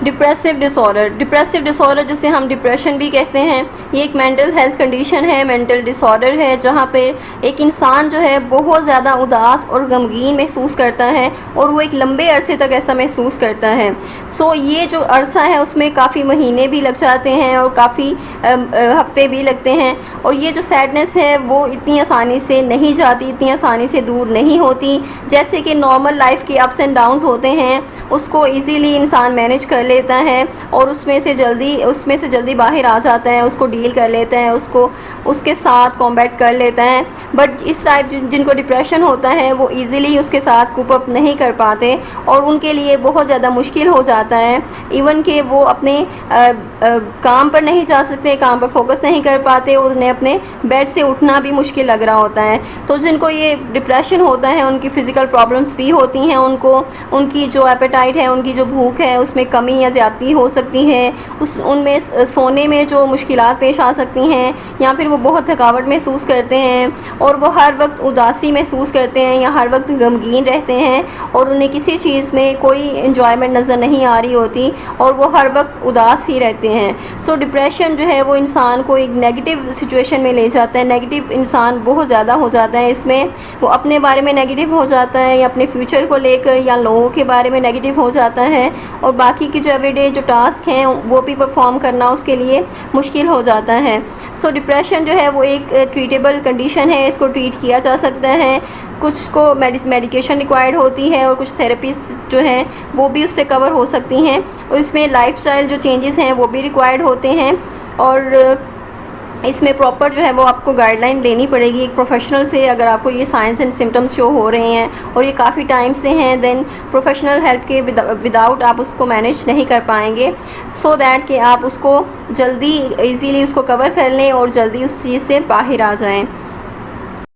Depressive disorder जिसे हम depression भी कहते हैं, ये एक मेंटल हेल्थ कंडीशन है, मेंटल डिसऑर्डर है, जहाँ पे एक इंसान जो है बहुत ज़्यादा उदास और गमगीन महसूस करता है और वो एक लंबे अरसे तक ऐसा महसूस करता है। सो ये जो अरसा है उसमें काफ़ी महीने भी लग जाते हैं और काफ़ी हफ्ते भी लगते हैं, और ये जो सैडनेस है वो इतनी आसानी से नहीं जाती, इतनी आसानी से दूर नहीं होती। जैसे कि नॉर्मल लाइफ के अप्स एंड डाउन्स होते हैं, उसको इजीली इंसान मैनेज कर लेता है और उसमें से जल्दी बाहर आ जाता है, उसको डील कर लेता है, उसको उसके साथ कॉम्बैट कर लेता है। बट इस टाइप जिनको डिप्रेशन होता है वो इजीली उसके साथ कूप अप नहीं कर पाते और उनके लिए बहुत ज़्यादा मुश्किल हो जाता है। इवन कि वो अपने काम पर नहीं जा सकते, काम पर फोकस नहीं कर पाते और उन्हें अपने बेड से उठना भी मुश्किल लग रहा होता है। तो जिनको ये डिप्रेशन होता है उनकी फ़िज़िकल प्रॉब्लम्स भी होती हैं, उनकी जो एपेटाइट है, उनकी जो भूख है उसमें कमी या ज़्यादती हो सकती है, उनमें सोने में जो मुश्किलात पेश आ सकती हैं, या फिर वो बहुत थकावट महसूस करते हैं और वो हर वक्त उदासी महसूस करते हैं या हर वक्त गमगीन रहते हैं और उन्हें किसी चीज़ में कोई इन्जॉयमेंट नज़र नहीं आ रही होती और वो हर वक्त उदास ही रहते हैं। सो डिप्रेशन जो है वो इंसान को एक नेगेटिव सिचुएशन में ले जाता है। नेगेटिव इंसान बहुत ज़्यादा हो जाता है इसमें, वो अपने बारे में नेगेटिव हो जाता है या अपने फ्यूचर को लेकर या लोगों के बारे में नेगेटिव हो जाता है और बाकी की जो एवरीडे जो टास्क हैं वो भी परफॉर्म करना उसके लिए मुश्किल हो जाता है। सो डिप्रेशन जो है वो एक ट्रीटेबल कंडीशन है, इसको ट्रीट किया जा सकता है। कुछ को मेडिकेशन रिक्वायर्ड होती है और कुछ थेरेपीज जो हैं वो भी उससे कवर हो सकती हैं और इसमें लाइफस्टाइल जो चेंजेस हैं वो भी रिक्वायर्ड होते हैं और इसमें प्रॉपर जो है वो आपको गाइडलाइन लेनी पड़ेगी एक प्रोफेशनल से। अगर आपको ये साइंस एंड सिम्टम्स शो हो रहे हैं और ये काफ़ी टाइम से हैं, देन प्रोफेशनल हेल्प के विदाउट आप उसको मैनेज नहीं कर पाएंगे। सो दैट कि आप उसको जल्दी इजीली उसको कवर कर लें और जल्दी उस चीज़ से बाहर आ जाएं।